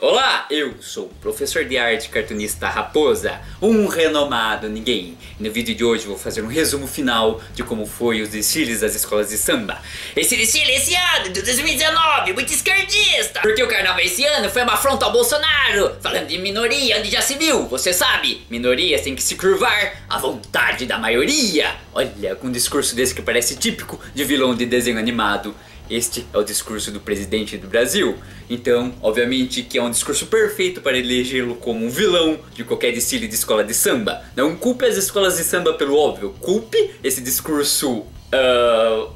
Olá, eu sou o professor de arte cartunista Raposa, um renomado ninguém. E no vídeo de hoje vou fazer um resumo final de como foi os desfiles das escolas de samba. Esse desfile esse ano, de 2019, muito esquerdista! Porque o carnaval esse ano foi uma afronta ao Bolsonaro. Falando de minoria, onde já se viu, você sabe, minorias têm que se curvar à vontade da maioria. Olha, com um discurso desse que parece típico de vilão de desenho animado. Este é o discurso do presidente do Brasil. Então, obviamente que é um discurso perfeito para elegê-lo como um vilão de qualquer desfile de escola de samba. Não culpe as escolas de samba pelo óbvio, culpe esse discurso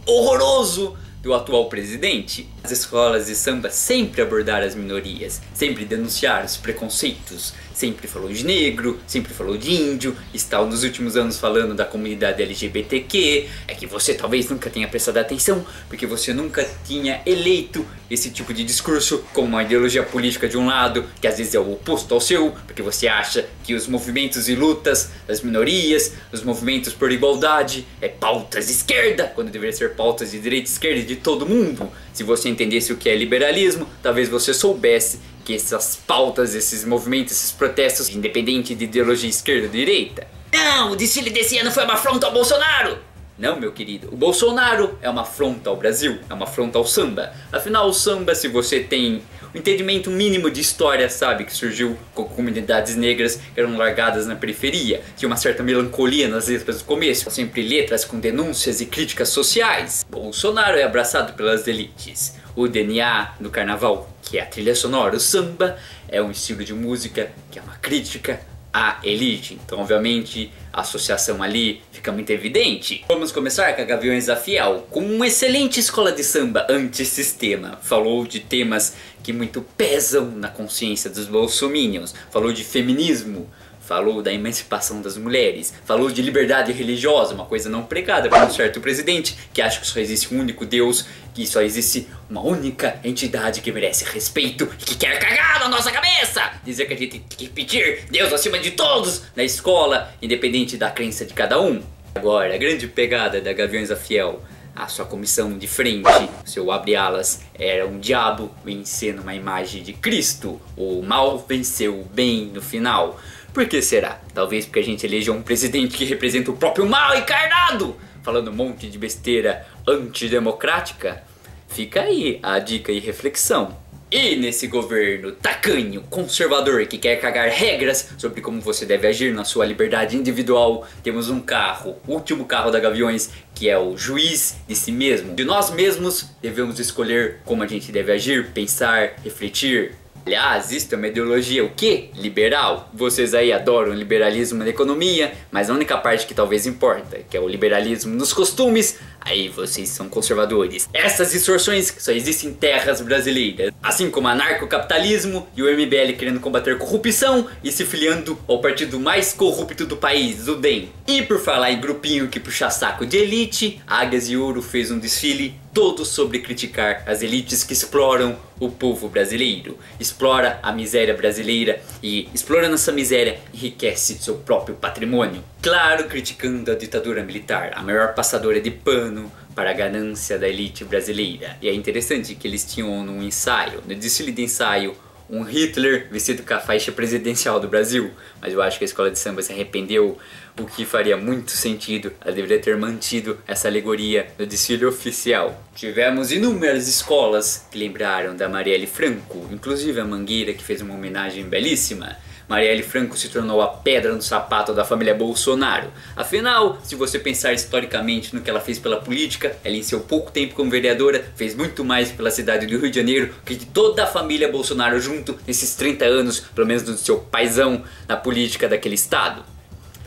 horroroso do atual presidente. As escolas de samba sempre abordaram as minorias, sempre denunciaram os preconceitos, sempre falou de negro, sempre falou de índio, está nos últimos anos falando da comunidade LGBTQ. É que você talvez nunca tenha prestado atenção, porque você nunca tinha eleito esse tipo de discurso como uma ideologia política de um lado, que às vezes é o oposto ao seu, porque você acha que os movimentos e lutas das minorias, os movimentos por igualdade, é pautas de esquerda, quando deveria ser pautas de direita e esquerda de todo mundo. Se você entendesse o que é liberalismo, talvez você soubesse que essas pautas, esses movimentos, esses protestos, independente de ideologia esquerda ou direita. Não, o desfile desse ano foi uma afronta ao Bolsonaro! Não, meu querido, o Bolsonaro é uma afronta ao Brasil, é uma afronta ao samba. Afinal, o samba, se você tem um entendimento mínimo de história, sabe que surgiu com comunidades negras que eram largadas na periferia, tinha uma certa melancolia nas letras do começo, sempre letras com denúncias e críticas sociais. Bolsonaro é abraçado pelas elites. O DNA do carnaval, que é a trilha sonora, o samba, é um estilo de música que é uma crítica à elite. Então, obviamente, a associação ali fica muito evidente. Vamos começar com a Gaviões da Fiel, com uma excelente escola de samba antissistema. Falou de temas que muito pesam na consciência dos bolsominions. Falou de feminismo. Falou da emancipação das mulheres, falou de liberdade religiosa, uma coisa não pregada por um certo presidente que acha que só existe um único Deus, que só existe uma única entidade que merece respeito e que quer cagar na nossa cabeça! Dizer que a gente tem que repetir Deus acima de todos na escola, independente da crença de cada um. Agora, a grande pegada da Gaviões da Fiel, a sua comissão de frente, seu abre-alas, era um diabo vencendo uma imagem de Cristo. O mal venceu o bem no final. Por que será? Talvez porque a gente elegeu um presidente que representa o próprio mal encarnado, falando um monte de besteira antidemocrática? Fica aí a dica e reflexão. E nesse governo tacanho, conservador, que quer cagar regras sobre como você deve agir na sua liberdade individual, temos um carro, o último carro da Gaviões, que é o juiz de si mesmo. De nós mesmos devemos escolher como a gente deve agir, pensar, refletir. Aliás, isto é uma ideologia o quê? Liberal. Vocês aí adoram o liberalismo na economia, mas a única parte que talvez importa, que é o liberalismo nos costumes, aí vocês são conservadores. Essas distorções só existem em terras brasileiras. Assim como anarcocapitalismo e o MBL querendo combater corrupção e se filiando ao partido mais corrupto do país, o DEM. E por falar em grupinho que puxa saco de elite, Águias de Ouro fez um desfile todo sobre criticar as elites que exploram o povo brasileiro. Explora a miséria brasileira e, explorando essa miséria, enriquece seu próprio patrimônio. Claro, criticando a ditadura militar, a maior passadora de pano para a ganância da elite brasileira. E é interessante que eles tinham num ensaio, no desfile de ensaio, um Hitler vestido com a faixa presidencial do Brasil. Mas eu acho que a escola de samba se arrependeu, o que faria muito sentido. Ela deveria ter mantido essa alegoria no desfile oficial. Tivemos inúmeras escolas que lembraram da Marielle Franco, inclusive a Mangueira, que fez uma homenagem belíssima. Marielle Franco se tornou a pedra no sapato da família Bolsonaro. Afinal, se você pensar historicamente no que ela fez pela política, ela em seu pouco tempo como vereadora fez muito mais pela cidade do Rio de Janeiro que de toda a família Bolsonaro junto nesses 30 anos, pelo menos do seu paizão, na política daquele estado.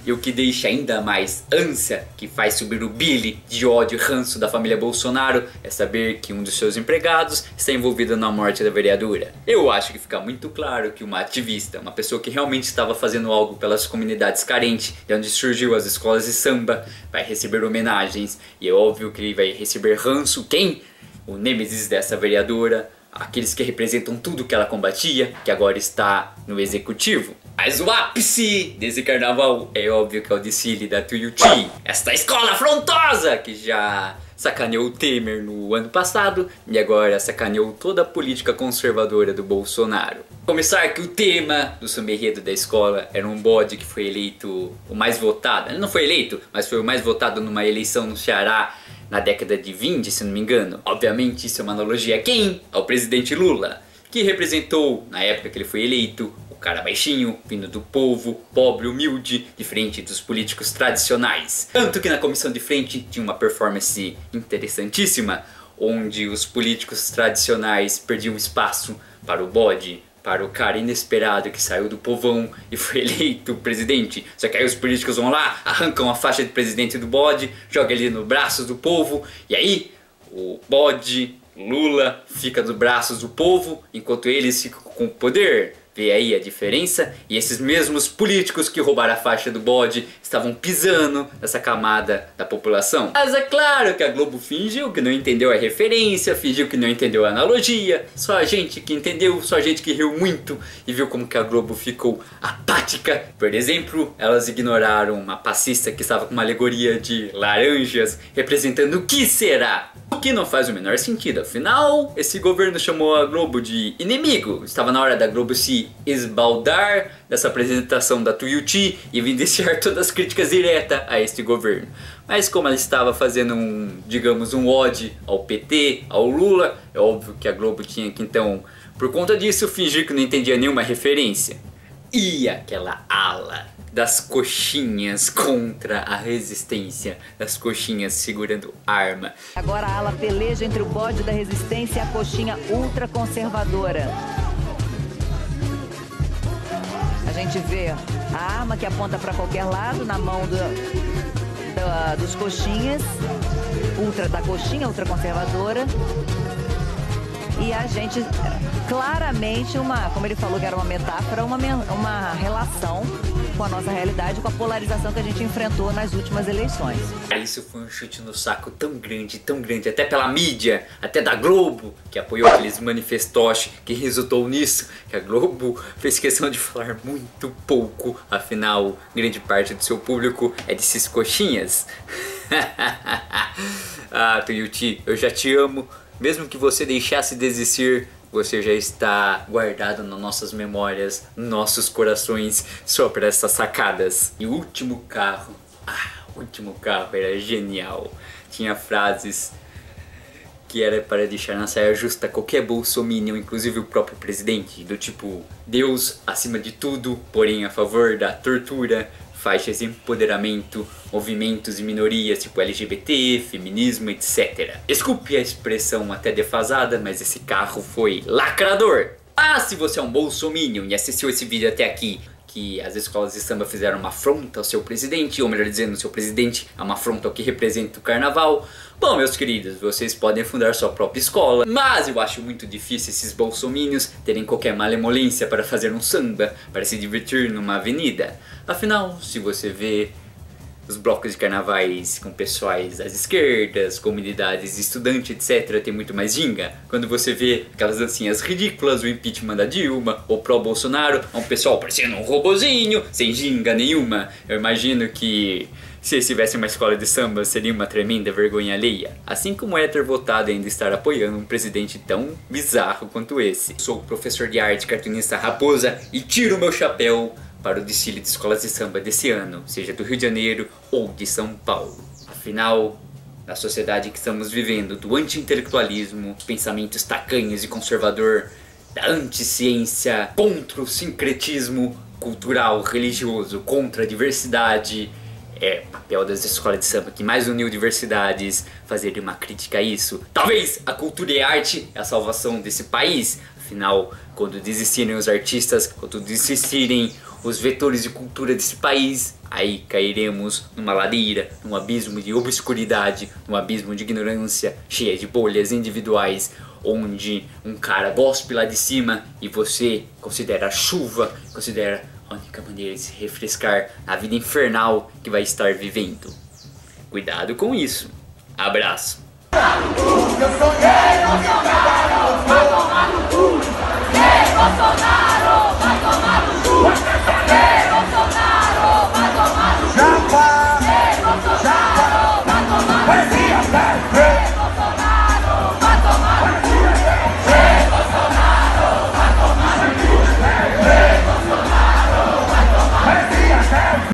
E o que deixa ainda mais ânsia, que faz subir o bile de ódio e ranço da família Bolsonaro, é saber que um dos seus empregados está envolvido na morte da vereadora. Eu acho que fica muito claro que uma ativista, uma pessoa que realmente estava fazendo algo pelas comunidades carentes, de onde surgiu as escolas de samba, vai receber homenagens. E é óbvio que ele vai receber ranço. Quem? O nêmesis dessa vereadora, aqueles que representam tudo que ela combatia, que agora está no executivo. Mas o ápice desse carnaval é óbvio que é o desfile da Tuiuti, esta escola afrontosa que já sacaneou o Temer no ano passado e agora sacaneou toda a política conservadora do Bolsonaro. Começar que o tema do samba enredo da escola era um bode que foi eleito o mais votado. Ele não foi eleito, mas foi o mais votado numa eleição no Ceará na década de 20, se não me engano. Obviamente isso é uma analogia a quem? Ao presidente Lula, que representou, na época que ele foi eleito, o cara baixinho, vindo do povo, pobre, humilde, diferente dos políticos tradicionais. Tanto que na comissão de frente tinha uma performance interessantíssima, onde os políticos tradicionais perdiam espaço para o bode, para o cara inesperado que saiu do povão e foi eleito presidente. Só que aí os políticos vão lá, arrancam a faixa de presidente do bode, jogam ele no braço do povo, e aí o bode, Lula, fica nos braços do povo, enquanto eles ficam com o poder. Vê aí a diferença? E esses mesmos políticos que roubaram a faixa do bode estavam pisando nessa camada da população. Mas é claro que a Globo fingiu que não entendeu a referência, fingiu que não entendeu a analogia. Só a gente que entendeu, só a gente que riu muito e viu como que a Globo ficou apática. Por exemplo, elas ignoraram uma passista que estava com uma alegoria de laranjas representando o que será? O que não faz o menor sentido, afinal, esse governo chamou a Globo de inimigo. Estava na hora da Globo se esbaldar dessa apresentação da Tuiuti e evidenciar todas as críticas diretas a este governo. Mas como ela estava fazendo digamos, um ode ao PT, ao Lula, é óbvio que a Globo tinha que então, por conta disso, fingir que não entendia nenhuma referência. E aquela ala das coxinhas contra a resistência, das coxinhas segurando arma. Agora a ala peleja entre o bode da resistência e a coxinha ultraconservadora. A gente vê a arma que aponta para qualquer lado na mão dos coxinhas, da coxinha ultraconservadora. E a gente, claramente, como ele falou que era uma metáfora, uma relação com a nossa realidade, com a polarização que a gente enfrentou nas últimas eleições. Isso foi um chute no saco tão grande, até pela mídia, até da Globo, que apoiou aqueles manifestoches, que resultou nisso, que a Globo fez questão de falar muito pouco, afinal, grande parte do seu público é desses coxinhas. Ah, Tuiuti, eu já te amo. Mesmo que você deixasse de existir, você já está guardado nas nossas memórias, nos nossos corações, só para essas sacadas. E o último carro era genial. Tinha frases que era para deixar na saia justa qualquer bolsominion, inclusive o próprio presidente, do tipo: Deus acima de tudo, porém a favor da tortura, faixas de empoderamento, movimentos e minorias tipo LGBT, feminismo, etc. Desculpe a expressão até defasada, mas esse carro foi lacrador. Ah, se você é um bolsominion e assistiu esse vídeo até aqui, que as escolas de samba fizeram uma afronta ao seu presidente, ou melhor dizendo, o seu presidente é uma afronta ao que representa o carnaval. Bom, meus queridos, vocês podem fundar sua própria escola, mas eu acho muito difícil esses bolsominions terem qualquer malemolência para fazer um samba, para se divertir numa avenida. Afinal, se você vê os blocos de carnavais com pessoais das esquerdas, comunidades estudantes, etc, tem muito mais ginga. Quando você vê aquelas dancinhas ridículas, o impeachment da Dilma, ou pró-Bolsonaro, é um pessoal parecendo um robozinho, sem ginga nenhuma. Eu imagino que se eles tivessem uma escola de samba, seria uma tremenda vergonha alheia. Assim como é ter votado e ainda estar apoiando um presidente tão bizarro quanto esse. Sou o professor de arte, cartunista Raposa, e tiro meu chapéu para o desfile de escolas de samba desse ano, seja do Rio de Janeiro ou de São Paulo. Afinal, na sociedade que estamos vivendo, do anti-intelectualismo, pensamentos tacanhos e conservador, da anti-ciência, contra o sincretismo cultural, religioso, contra a diversidade, é papel das escolas de samba que mais uniu diversidades fazer uma crítica a isso. Talvez a cultura e a arte é a salvação desse país. Afinal, quando desistirem os artistas, quando desistirem os vetores de cultura desse país, aí cairemos numa ladeira, num abismo de obscuridade, num abismo de ignorância, cheia de bolhas individuais, onde um cara gospe lá de cima e você considera a chuva, considera a única maneira de se refrescar na vida infernal que vai estar vivendo. Cuidado com isso. Abraço. Bolsonaro, vai tomar no cu!